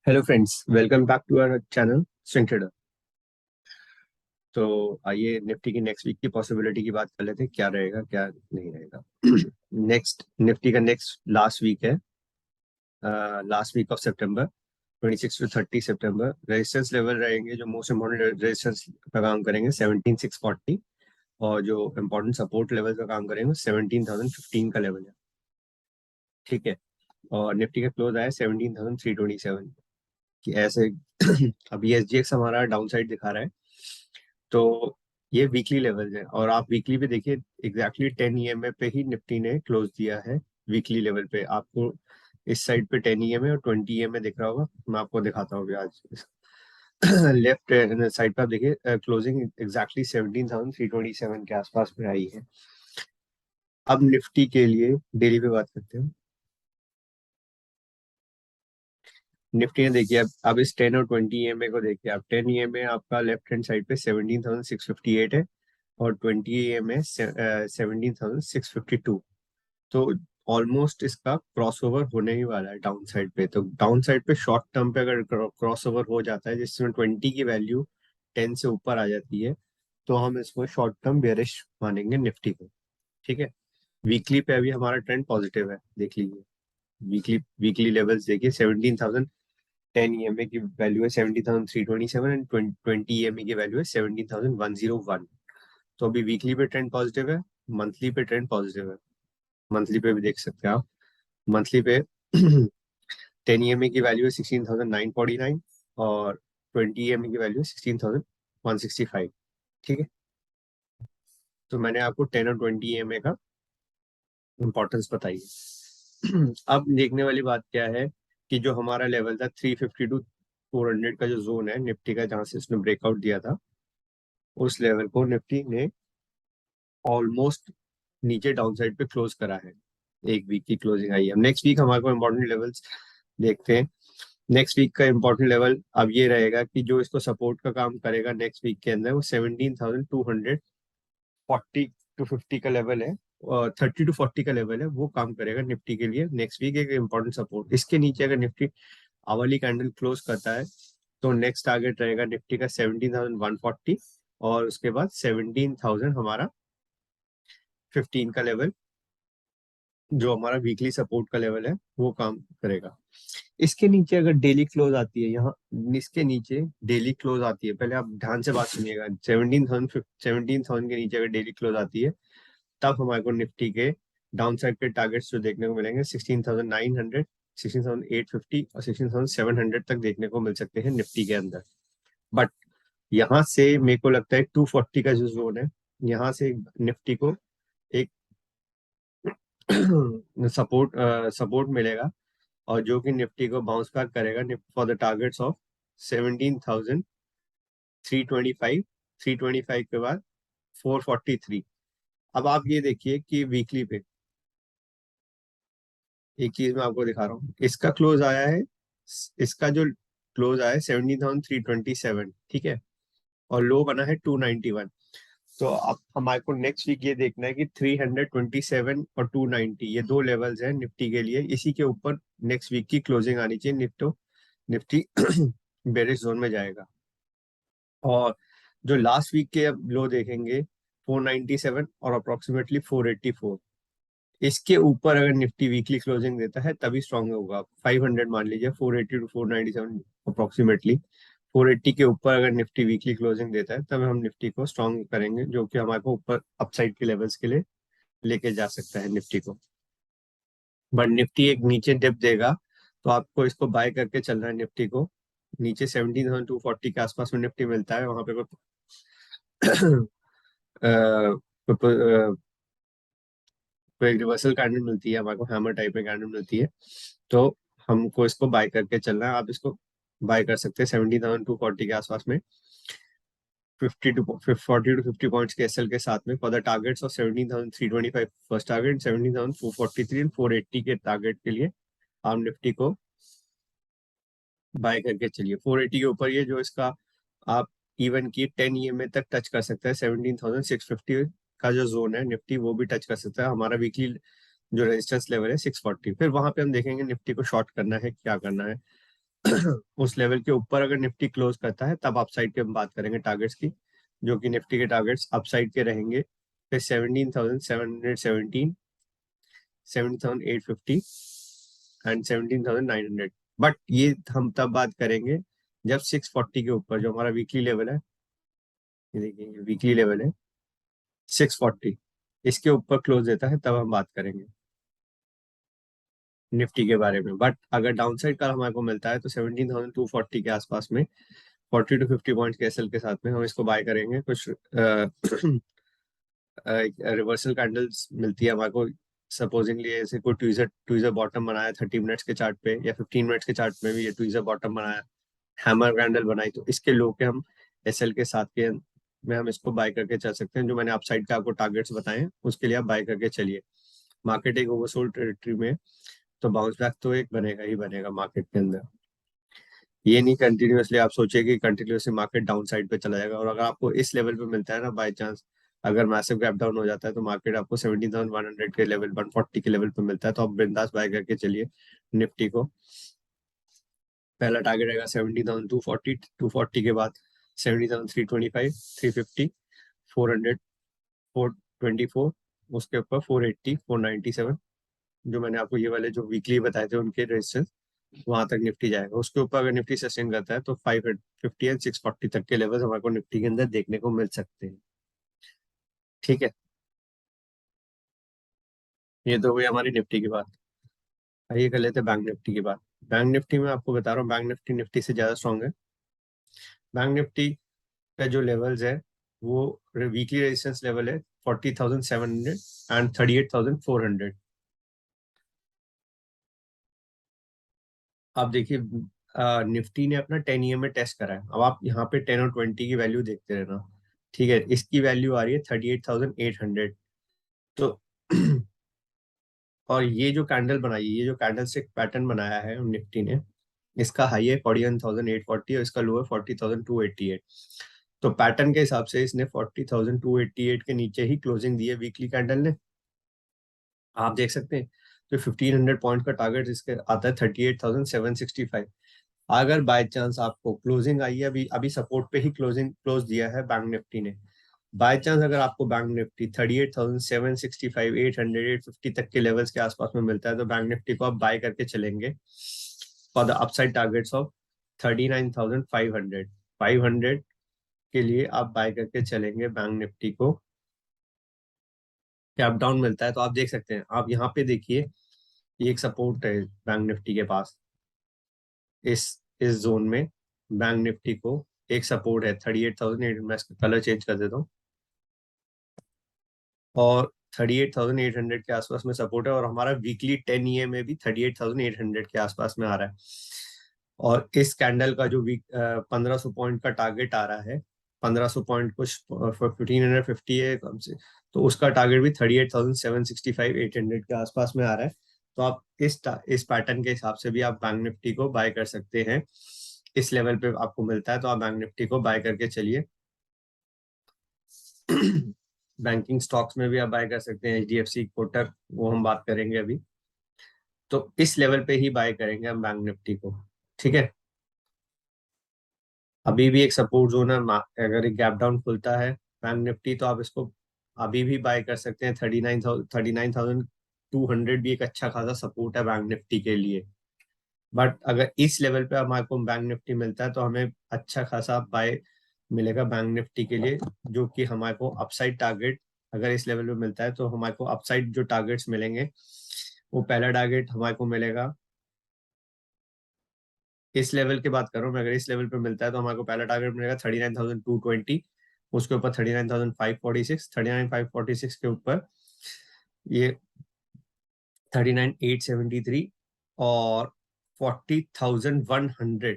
Hello friends, welcome back to our channel swing trader. तो आइए Nifty की next week की पॉसिबिलिटी की बात कर लेते हैं, क्या रहेगा क्या नहीं रहेगा। नेक्स्ट निफ्टी का नेक्स्ट लास्ट वीक है, last week of September 26 to 30 September. Resistance level रहेंगे, जो मोस्ट इम्पोर्टेंट रेजिस्टेंस का काम करेंगे 17,640, और जो इम्पोर्टेंट सपोर्ट लेवल का काम करेंगे 17,015 का लेवल है। ठीक है, और निफ्टी का क्लोज आया 17,327 कि ऐसे। अभी एसजीएक्स हमारा डाउन साइड दिखा रहा है, तो ये वीकली लेवल है और आप वीकली पे देखिए एग्जैक्टली 10 EMA पे ही निफ्टी ने क्लोज दिया है। वीकली लेवल पे आपको इस साइड पे 10 EMA और 20 EMA दिख रहा होगा। मैं आपको दिखाता हूँ अभी आज। लेफ्ट साइड पे आप देखिए क्लोजिंग एग्जैक्टली 17,327 के आसपास में आई है। अब निफ्टी के लिए डेली पे बात करते हैं। निफ्टी ने देखिए अब इस 10 और 20 EMA को देखिए आप। 10 EMA आपका लेफ्ट हैंड साइड पे 17,658 है और 20 EMA 17,652। तो ऑलमोस्ट इसका क्रॉसओवर होने ही वाला है डाउन साइड पे। तो डाउन साइड पे शॉर्ट टर्म पे अगर क्रॉसओवर हो जाता है, जिसमें 20 की वैल्यू 10 से ऊपर आ जाती है, तो हम इसको शॉर्ट टर्म बेरिश मानेंगे निफ्टी को। ठीक है, वीकली पे अभी हमारा ट्रेंड पॉजिटिव है, देख लीजिए। वीकली वीकली लेवल्स देखिए। 17,000 10 EMA की वैल्यू है 17,327 एंड 20 EMA की वैल्यू है 17,101। तो अभी वीकली पे ट्रेंड पॉजिटिव है, मंथली पे ट्रेंड पॉजिटिव है। मंथली पे भी देख सकते हैं आप। मंथली पे 10 EMA की वैल्यू है 16,949 और 20 EMA की वैल्यू है 16,165। ठीक है, तो मैंने आपको 10 और 20 EMA का इम्पोर्टेंस बताई है। अब देखने वाली बात क्या है कि जो हमारा लेवल था 350 to 400 का जो जोन है निफ्टी का, जहां से उसने ब्रेकआउट दिया था, उस लेवल को निफ्टी ने ऑलमोस्ट नीचे डाउन साइड पे क्लोज करा है। एक वीक की क्लोजिंग आई है। अब नेक्स्ट वीक हमारे को इम्पोर्टेंट लेवल्स देखते हैं। नेक्स्ट वीक का इम्पोर्टेंट लेवल अब ये रहेगा कि जो इसको सपोर्ट का काम करेगा नेक्स्ट वीक के अंदर, वो 17,240 to 50 का लेवल है, और 30 to 40 का लेवल है। वो काम करेगा निफ्टी के लिए नेक्स्ट वीक एक इम्पोर्टेंट सपोर्ट। इसके नीचे अगर निफ्टी आवरली कैंडल क्लोज करता है, तो नेक्स्ट टारगेट रहेगा निफ्टी का 17,140, और उसके बाद 17,000 हमारा 15 का लेवल, जो हमारा वीकली सपोर्ट का लेवल है, वो काम करेगा। इसके नीचे अगर डेली क्लोज आती है, यहाँ इसके नीचे डेली क्लोज आती है, पहले आप ध्यान से बात सुनिएगा। 17,000 के नीचे अगर डेली क्लोज आती है, तब हमारे को निफ्टी के डाउन साइड के टारगेट्स जो देखने को मिलेंगे 16,900, 16,850 और 16,700 तक देखने को मिल सकते हैं निफ्टी के अंदर। बट यहाँ से मेरे को लगता है 240 का जो जोन है, यहाँ से निफ्टी को एक सपोर्ट मिलेगा, और जो कि निफ्टी को बाउंस बैक करेगा फॉर द टारगेट्स ऑफ 17,325। 325 के बाद 443। अब आप ये देखिए कि वीकली पे एक चीज मैं आपको दिखा रहा हूँ। इसका क्लोज आया है, इसका जो क्लोज आया है 17,327, ठीक है, और लो बना है 291। तो अब हमारे को नेक्स्ट वीक ये देखना है कि 327 और 290, ये दो लेवल्स हैं निफ्टी के लिए। इसी के ऊपर नेक्स्ट वीक की क्लोजिंग आनी चाहिए। निफ्टी बेरिश जोन में जाएगा। और जो लास्ट वीक के अब लो देखेंगे 497 और अप्रोक्सीमेटली 484, इसके ऊपर अगर निफ्टी वीकली क्लोजिंग देता है तभी स्ट्रांग होगा। 500 मान लीजिए, 480 to 497 अप्रोक्सीमेटली। 480 के ऊपर अगर निफ्टी वीकली क्लोजिंग देता है, तब हम निफ्टी को स्ट्रांग करेंगे, जो कि हमारे को ऊपर अपसाइड के लेवल्स के लिए लेके जा सकता है निफ्टी को। बट निफ्टी एक नीचे डिप देगा, तो आपको इसको बाय करके चलना है निफ्टी को। नीचे 17,240 के आसपास में निफ्टी मिलता है, वहां पे कोई एक रिवर्सल कैंडल मिलती है हमारे को, हैमर टाइप में कैंडल मिलती है, तो हमको इसको बाय करके चलना है। आप इसको बाय कर सकते हैं 17,240 के आसपास में, 40 to 50 पॉइंट्स के एसएल के साथ में, for the targets of 17,325 first target, 17,443 and 480 के टारगेट के लिए आप निफ्टी को बाय करके चलिए। 480 के ऊपर ये जो इसका आप इवन की 10 EMA तक टच कर सकता है। 17,650 का जो जोन है निफ्टी, वो भी टच कर सकता है। हमारा वीकली जो रेजिस्टेंस लेवल है 640, फिर वहां पे हम देखेंगे निफ्टी को शॉर्ट करना है क्या करना है। उस लेवल के ऊपर अगर निफ्टी क्लोज करता है तब अपसाइड की हम बात करेंगे टारगेट्स की, जो कि निफ्टी के टारगेट्स अपसाइड के रहेंगे फिर 17,717, 17,850 एंड 17,900। बट ये हम तब बात करेंगे जब 640 के ऊपर, जो हमारा वीकली लेवल है, ये देखिए वीकली लेवल है 640, इसके ऊपर क्लोज देता है तब हम बात करेंगे निफ्टी के बारे में। बट अगर डाउन साइड का हमारे को मिलता है तो 17,240 के आसपास में 40 to 50 पॉइंट्स के एसएल के साथ में हम इसको बाय करेंगे। कुछ रिवर्सल कैंडल्स मिलती है हमारे को, सपोजिंगली ऐसे कोई ट्वीजर ट्वीजर बॉटम बनाया 30 मिनट्स के चार्ट पे या 15 मिनट्स के चार्ट में भी ये ट्वीजर बॉटम बनाया, हैमर कैंडल बनाई, तो इसके लो के हम एसएल के साथ के में हम इसको बाय करके चल सकते हैं। जो मैंने अपसाइड के आपको टारगेट्स बताए हैं उसके लिए आप बाय करके चलिए। मार्केट एक ओवरसोल्ड टेरिटरी में, तो बाउंस बैक तो एक बनेगा ही बनेगा मार्केट के अंदर। ये नहीं कंटिन्यूअसली आप सोचिए कि कंटिन्यूअसली मार्केट डाउन साइड पे चला जाएगा। और अगर आपको इस लेवल पे मिलता है ना बाय चांस, अगर मैसिव गैप डाउन हो जाता है तो मार्केट आपको 17,100 के लेवल 140 के लेवल पे मिलता है, तो आप बिंदास बाय करके चलिए निफ्टी को। पहला टारगेट रहेगा 17,240, 240 के बाद 17,325, 350, 400, 424, उसके ऊपर 480, 497, जो मैंने आपको ये वाले जो वीकली बताए थे उनके रेजिस्टेंस, वहां तक निफ्टी जाएगा। उसके ऊपर अगर निफ्टी सस्टेन करता है तो 550 एंड 640 तक के लेवल्स हमारे को निफ्टी के अंदर देखने को मिल सकते हैं। ठीक है, ये तो हुई हमारी निफ्टी की बात। आइए कर लेते हैं बैंक निफ्टी की बात। बैंक निफ्टी में आपको बता रहा हूँ, बैंक निफ्टी निफ्टी से ज्यादा स्ट्रॉन्ग है। बैंक निफ्टी का जो लेवल्स है वो वीकली रेजिस्टेंस लेवल है 40,700 एंड 38,400। आप देखिए निफ्टी ने अपना 10 EM में टेस्ट करा है। अब आप यहाँ पे 10 और 20 की वैल्यू देखते रहना। ठीक है, इसकी वैल्यू आ रही है 38,800। तो और ये जो कैंडल बनाई है, ये जो कैंडल से पैटर्न बनाया है निफ्टी ने, इसका हाई है 41,840 और इसका लो है 40,288। तो पैटर्न के हिसाब से इसने 40,288 के नीचे ही क्लोजिंग दी है वीकली कैंडल ने, आप देख सकते हैं। तो 1500 पॉइंट का टारगेट इसके आता है 38,765। अगर बाय चांस आपको क्लोजिंग आई है, अभी अभी सपोर्ट पे ही क्लोजिंग क्लोज दिया है बैंक निफ्टी ने, बाय चांस अगर आपको बैंक निफ्टी 38,765, 800, 850 तक के लेवल्स के आसपास में मिलता है तो बैंक निफ्टी को आप बाय करके चलेंगे for the upside targets of 39,500। 500 के लिए आप बाय करके चलेंगे बैंक निफ्टी को। कैप डाउन मिलता है तो आप देख सकते हैं, आप यहाँ पे देखिए, ये एक सपोर्ट है बैंक निफ्टी के पास, इस जोन में बैंक निफ्टी को एक सपोर्ट है 38,800। मैं इसका कलर चेंज कर देता हूँ, और 38,800 के आसपास में सपोर्ट है, और हमारा वीकली 10 EM में भी 38,800 के आसपास में आ रहा है। और इस कैंडल का जो वीक 1500 पॉइंट का टारगेट आ रहा है, 1500 पॉइंट कुछ 1550 है कम से, तो उसका टारगेट भी 38,765, 800 के आसपास में आ रहा है। तो आप इस पैटर्न के हिसाब से भी आप बैंक निफ्टी को बाय कर सकते हैं। इस लेवल पे आपको मिलता है तो आप बैंक निफ्टी को बाय करके चलिए। बैंकिंग स्टॉक्स में भी आप बाय कर सकते हैं, HDFC, कोटक, वो हम बात करेंगे अभी। तो इस लेवल पे ही बाय करेंगे हम बैंक निफ्टी को। ठीक है, अभी भी एक सपोर्ट जोन है, अगर एक गैप डाउन खुलता है बैंक निफ्टी तो आप इसको अभी भी बाय कर सकते हैं। 39,200 भी एक अच्छा खासा सपोर्ट है बैंक निफ्टी के लिए। बट अगर इस लेवल पे हमारे को बैंक निफ्टी मिलता है तो हमें अच्छा खासा बाय मिलेगा बैंक निफ्टी के लिए, जो कि हमारे को अपसाइड टारगेट, अगर इस लेवल पे मिलता है तो हमारे को अपसाइड जो टारगेट्स मिलेंगे, वो पहला टारगेट हमारे को मिलेगा, इस लेवल की बात कर रहा हूँ मैं, अगर इस लेवल पे मिलता है तो हमारे को पहला टारगेट मिलेगा 39,220, उसके ऊपर 39,546, 39,546 के ऊपर ये 39,873 और 40,100।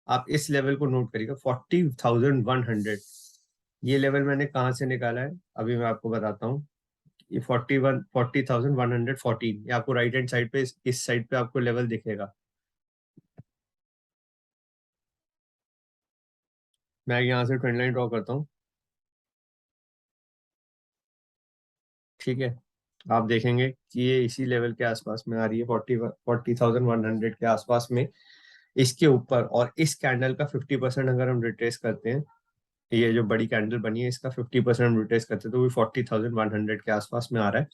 आप इस लेवल को नोट करिएगा, 40,100। ये लेवल मैंने कहाँ से निकाला है अभी मैं आपको बताता हूँ। ये 40,114, ये आपको राइट हैंड साइड पे इस साइड पे आपको लेवल दिखेगा। मैं यहाँ से ट्रेंड लाइन ड्रॉ करता हूँ। ठीक है, आप देखेंगे कि ये इसी लेवल के आसपास में आ रही है, 40,100 के आसपास में इसके ऊपर और इस कैंडल का 50% अगर हम रिट्रेस करते हैं, ये जो बड़ी कैंडल बनी है इसका 50% हम रिट्रेस करते हैं तो भी 40,100 के आसपास में आ रहा है।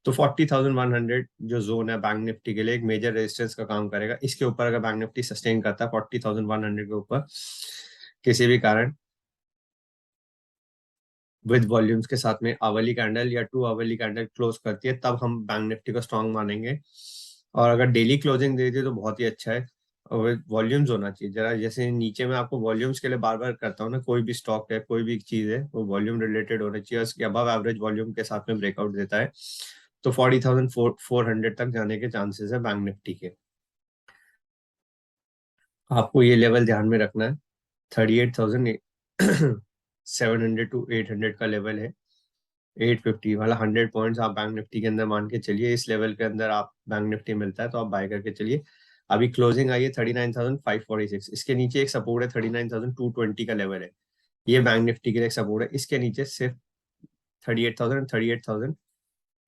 तो 40,100 जो जोन है बैंक निफ्टी के लिए एक मेजर रेजिस्टेंस का काम करेगा। इसके ऊपर अगर बैंक निफ्टी सस्टेन करता है 40,100 के ऊपर किसी भी कारण विद वॉल्यूम्स के साथ में आवली कैंडल या 2 आवली कैंडल क्लोज करती है, तब हम बैंक निफ्टी को स्ट्रॉन्ग मानेंगे। और अगर डेली क्लोजिंग देती है तो बहुत ही अच्छा है। और विद वॉल्यूम्स होना चाहिए जरा, जैसे नीचे में आपको वॉल्यूम्स के लिए बार बार करता हूँ ना, कोई भी स्टॉक है कोई भी चीज है वो वॉल्यूम रिलेटेड होना चाहिए, उसके अबव एवरेज वॉल्यूम के साथ में ब्रेकआउट देता है तो 40,400 तक जाने के चांसेस है बैंक निफ्टी के। आपको ये लेवल ध्यान में रखना है। 38,700 टू 800 का लेवल है। 850 वाला 100 पॉइंट्स आप बैंक निफ्टी के अंदर मान के चलिए, इस लेवल के अंदर आप बैंक निफ्टी मिलता है तो आप बाय करके चलिए। अभी क्लोजिंग आई है 39,546, इसके नीचे एक सपोर्ट है 39,220 का लेवल है। ये बैंक निफ्टी के लिए एक सपोर्ट है, इसके नीचे सिर्फ 38,000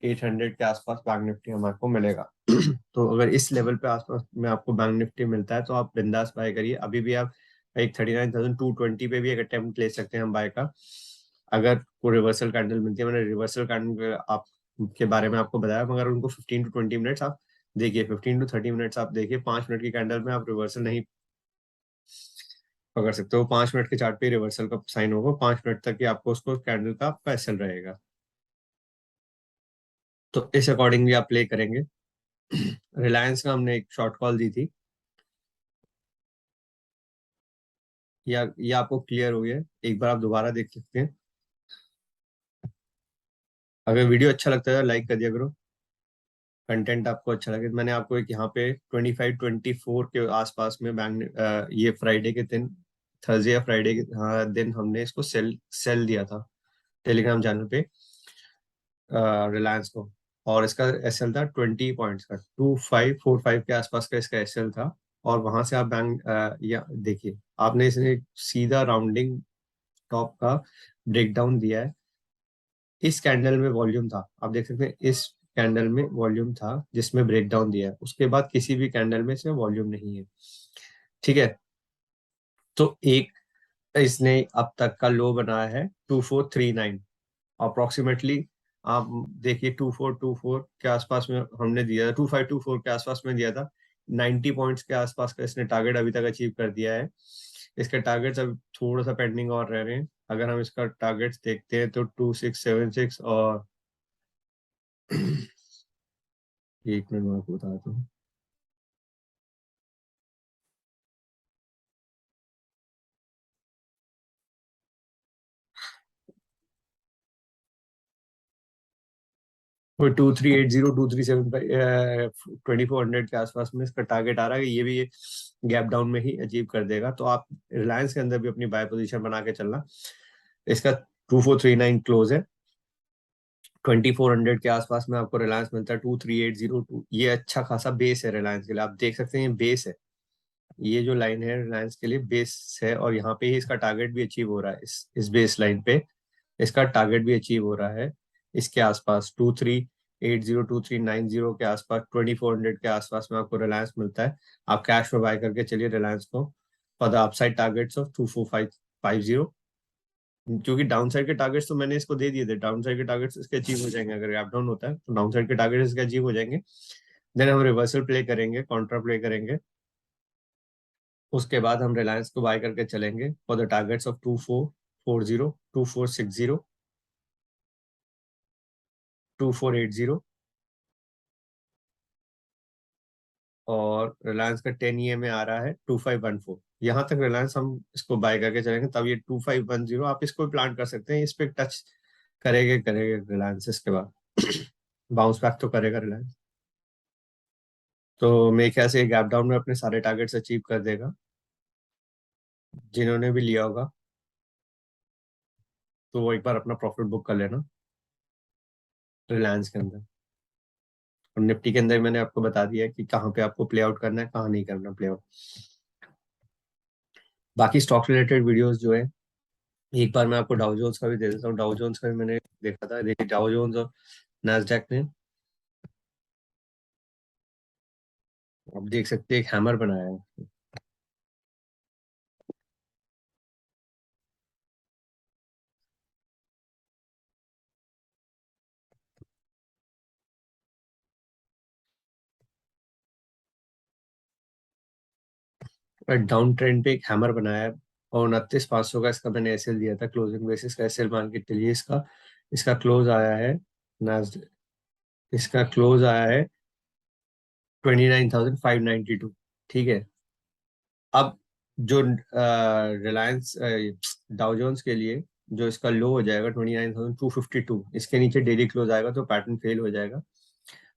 38,800 के आसपास बैंक निफ्टी हमारे को मिलेगा। तो अगर इस लेवल पे आसपास में आपको बैंक निफ्टी मिलता है तो आप बिंदास बाय करिए। अभी भी आप एक 39,220 पे भी एक अटेम्प्ट ले सकते हैं हम बाय का, अगर को रिवर्सल कैंडल मिलती है। मैंने रिवर्सल कैंडल आप के बारे में आपको बताया, मगर उनको 15 टू 20 मिनट्स आप देखिए, 15 टू 30 मिनट्स आप देखिए। 5 मिनट की कैंडल में आप रिवर्सल नहीं पकड़ सकते हो। 5 मिनट के चार्ट पे रिवर्सल का साइन होगा, 5 मिनट तक ही आपको उसको कैंडल का आपका एसएल रहेगा, तो इस अकॉर्डिंगली आप प्ले करेंगे। रिलायंस का हमने एक शॉर्ट कॉल दी थी, या आपको क्लियर हो गया? एक बार आप दोबारा देख सकते हैं। अगर वीडियो अच्छा लगता है लाइक कर दिया करो, कंटेंट आपको अच्छा लगे। मैंने आपको एक यहाँ पे 25-24 के आसपास में ये फ्राइडे के दिन, थर्सडे या फ्राइडे के दिन हमने इसको सेल सेल दिया था टेलीग्राम चैनल पे, रिलायंस को। और इसका एसएल था 20 पॉइंट्स का, 2545 के आसपास का इसका एसएल था। और वहां से आप या देखिए, आपने इसने सीधा राउंडिंग टॉप का ब्रेकडाउन दिया है। इस कैंडल में वॉल्यूम था, आप देख सकते हैं इस कैंडल में वॉल्यूम था जिसमें ब्रेकडाउन दिया है, उसके बाद किसी भी कैंडल में इसमें वॉल्यूम नहीं है। ठीक है, तो एक इसने अब तक का लो बनाया है 2439 अप्रोक्सीमेटली। आप देखिए 2424 के आसपास में हमने दिया था, 2524 के आसपास में दिया था। 90 पॉइंट्स के आसपास का इसने टारगेट अभी तक अचीव कर दिया है। इसके टारगेट्स अब थोड़ा सा पेंडिंग और रह रहे हैं। अगर हम इसका टारगेट्स देखते हैं तो 2676 और 1 मिनट में आपको बताता हूँ। वो 2380 2375 2400 के आसपास में इसका टारगेट आ रहा है। ये भी गैप डाउन में ही अचीव कर देगा, तो आप रिलायंस के अंदर भी अपनी बाय पोजीशन बना के चलना। इसका 2439 क्लोज है। 2400 के आसपास में आपको रिलायंस मिलता है 23802। ये अच्छा खासा बेस है रिलायंस के लिए, आप देख सकते हैं ये बेस है। ये जो लाइन है रिलायंस के लिए बेस है, और यहाँ पे ही इसका टारगेट भी अचीव हो रहा है। इस बेस लाइन पे इसका टारगेट भी अचीव हो रहा है। इसके आसपास 2380 2390 के आसपास, 2400 के आसपास में आपको रिलायंस मिलता है। आप कैश में बाय करके चलिए रिलायंस को for the upside targets of 24550। क्योंकि डाउन साइड के टारगेट्स तो मैंने इसको दे दिए थे, डाउन साइड के टारगेट्स इसके अचीव हो जाएंगे। अगर गैप डाउन होता है तो डाउन साइड के टारगेट इसके अचीव हो जाएंगे। देन हम रिवर्सल प्ले करेंगे, कॉन्ट्रा प्ले करेंगे। उसके बाद हम रिलायंस को बाय करके चलेंगे फॉर द टारगेट्स ऑफ 2440 2460 2480। और रिलायंस का 10 में आ रहा है 2514। यहाँ तक रिलायंस हम इसको बाय करके चलेंगे, तब ये 2510 आप इसको प्लान कर सकते हैं। इस पे टच करेगा करेगा रिलायंस, इसके बाद बाउंस बैक तो करेगा रिलायंस। तो मेरे ख्याल से गैप डाउन में अपने सारे टारगेट्स अचीव कर देगा। जिन्होंने भी लिया होगा तो वो एक बार अपना प्रॉफिट बुक कर लेना रिलायंस के अंदर। और निफ्टी के अंदर मैंने आपको बता दिया है कि कहाँ पे आपको प्ले आउट करना है, कहाँ नहीं करना प्ले आउट। बाकी स्टॉक रिलेटेड वीडियोस जो है, एक बार मैं आपको डाउ जोन्स का भी दे देता हूँ। डाउ जोन्स का भी मैंने देखा था, देखिए डाउ जोन्स और नैस्डैक ने, आप देख सकते हैं एक हैमर बनाया है। डाउन ट्रेंड पे एक हैमर बनाया है और 29,500 का इसका मैंने एसएल दिया था, क्लोजिंग बेसिस का एसएल मान के चलिए। इसका इसका क्लोज आया है नाज इसका क्लोज आया है 29,592। ठीक है। अब जो रिलायंस डाउ जोन्स के लिए जो इसका लो हो जाएगा 29,252, इसके नीचे डेली क्लोज आएगा तो पैटर्न फेल हो जाएगा।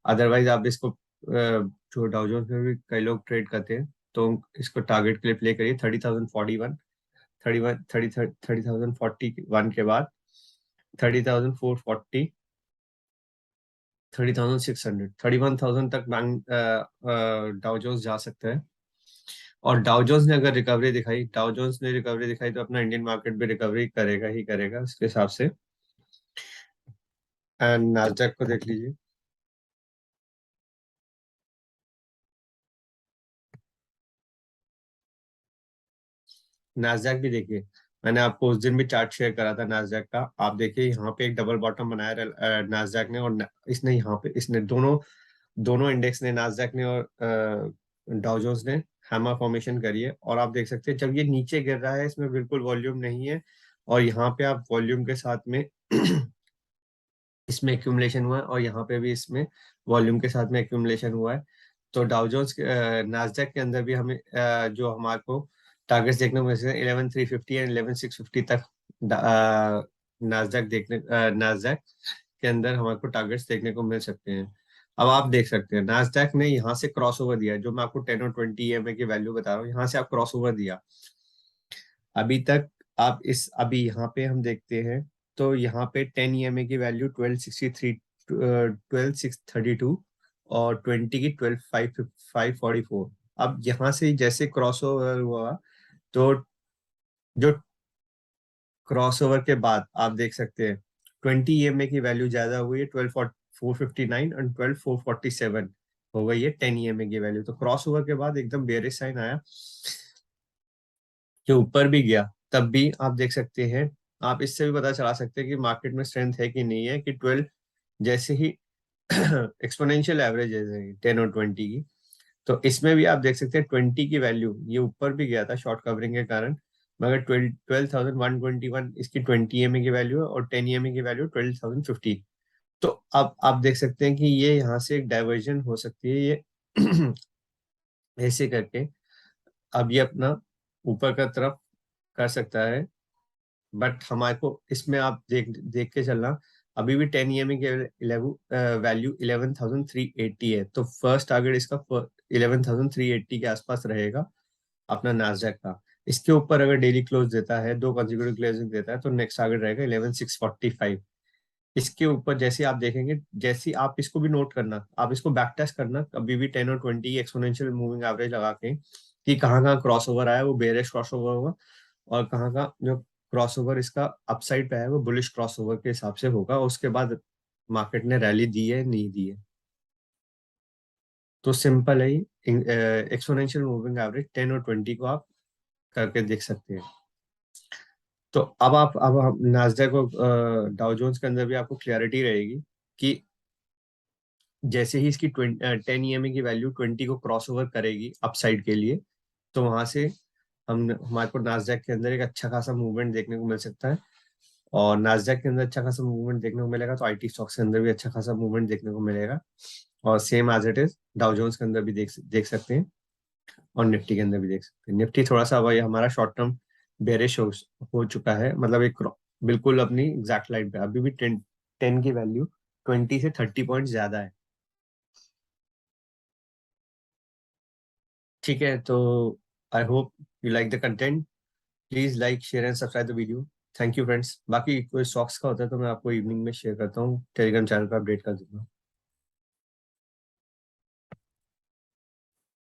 अदरवाइज आप इसको जो डाउ जोन्स में भी कई लोग ट्रेड करते हैं तो इसको टारगेट के लिए प्ले करिए 30,041, 30,041 के बाद 30,440, 30,600, 31,000 तक बैंक डाउ जोन्स जा सकता है। और डाउ जोन्स ने अगर रिकवरी दिखाई, डाउ जोन्स ने रिकवरी दिखाई तो अपना इंडियन मार्केट भी रिकवरी करेगा ही करेगा उसके हिसाब से। एंड नास्डैक को देख लीजिए। नास्डैक भी देखिए, मैंने आपको उस दिन भी चार्ट शेयर करा था नास्डैक का। आप देखिए यहाँ पे एक डबल बॉटम बनाया नास्डैक ने, और इसने यहाँ पे इसने दोनों दोनों इंडेक्स ने, नास्डैक ने और डाउ जोन्स ने हैमर फॉर्मेशन करी है। और आप देख सकते हैं जब ये नीचे गिर रहा है इसमें बिल्कुल वॉल्यूम नहीं है, और यहाँ पे आप वॉल्यूम के साथ में इसमें एक्यूमुलेशन हुआ है, और यहाँ पे भी इसमें वॉल्यूम के साथ में एक्यूमुलेशन हुआ है। तो डाउ जोन्स नास्डैक के अंदर भी हमें जो हमारे को टारगेट्स देखने को मिल सकते हैं 11,350 एंड 11,650 तक। नास्डैक के अंदर हमारे को टारगेट्स देखने को मिल सकते हैं। अब आप देख सकते हैं नास्डैक ने यहाँ से क्रॉस ओवर दिया, जो मैं आपको 10 और 20 ईएमए की वैल्यू बता रहा हूँ, यहाँ से आप क्रॉस ओवर दिया। अभी तक आप इस अभी यहाँ पे हम देखते हैं तो यहाँ पे 10 ईएमए की वैल्यू 1263, 12,632, और 20 की 12,544। अब यहाँ से जैसे क्रॉस ओवर हुआ तो जो क्रॉस ओवर के बाद आप देख सकते हैं 20 ईएमए की वैल्यू ज्यादा हुई है, 12,459 एंड 12,447 हो गई है 10 ईएमए की वैल्यू। तो क्रॉस ओवर के बाद एकदम बेयरिश साइन आया, जो ऊपर भी गया। तब भी आप देख सकते हैं, आप इससे भी पता चला सकते हैं कि मार्केट में स्ट्रेंथ है कि नहीं है, कि 12 जैसे ही एक्सपोनेंशियल एवरेज है 10 और 20 की, तो इसमें भी आप देख सकते हैं 20 की वैल्यू ये ऊपर भी गया था शॉर्ट कवरिंग के कारण, मगर 12,121 इसकी 20 ईएमए की वैल्यू है, और 10 ईएमए की वैल्यू 12,050। तो अब आप देख सकते हैं कि ये यहाँ से एक डाइवर्जन हो सकती है ये ऐसे करके। अब ये अपना ऊपर का तरफ कर सकता है, बट हमारे को इसमें आप देख देख के चलना, अभी भी 10 ईएमए के वैल्यू 11,380 है। तो फर्स्ट टारगेट इसका 11,380 के आसपास रहेगा अपना नास्डैक का। इसके ऊपर अगर डेली क्लोज देता है, दो कंसेक्यूटिव क्लोजिंग देता है, तो नेक्स्ट टारगेट रहेगा 11,645। इसके ऊपर जैसे आप देखेंगे, जैसे आप इसको भी नोट करना, आप इसको बैक टेस्ट करना कभी भी 10 और 20 एक्सपोनेंशियल मूविंग एवरेज लगा के, कि कहाँ कहाँ क्रॉस ओवर आया, वो बेरिश क्रॉस ओवर होगा, और कहाँ का जो क्रॉसओवर इसका अपसाइड पे है वो बुलिश क्रॉसओवर के हिसाब से होगा। उसके बाद मार्केट ने रैली दी है नहीं दी है। तो सिंपल है, एक्सपोनेंशियल मूविंग एवरेज 10 और 20 को आप करके देख सकते हैं। तो अब हम नास्डैक और डाउ जोन्स के अंदर भी आपको क्लैरिटी रहेगी कि जैसे ही इसकी 10 ईएमए की वैल्यू 20 को क्रॉस ओवर करेगी अपसाइड के लिए, तो वहां से हम हमारे को नास्डैक के अंदर एक अच्छा खासा मूवमेंट देखने को मिल सकता है। और नास्डैक के अंदर अच्छा खासा मूवमेंट देखने को मिलेगा तो आईटी स्टॉक्स के अंदर भी अच्छा खासा मूवमेंट देखने को मिलेगा। और same as it is Dow Jones के अंदर भी देख सकते हैं, और निफ्टी के अंदर भी देख सकते हैं। निफ्टी थोड़ा सा वही हमारा शॉर्ट टर्म बेरिश हो चुका है, मतलब एक बिल्कुल अपनी एग्जैक्ट लाइन पे अभी भी 10 की वैल्यू 20 से 30 पॉइंट ज्यादा है। ठीक है, तो I hope you like the content. Please like share and subscribe the video. Thank you friends. बाकी कोई स्टॉक्स का होता है तो मैं आपको इवनिंग में शेयर करता हूँ, टेलीग्राम चैनल पर अपडेट कर दूंगा।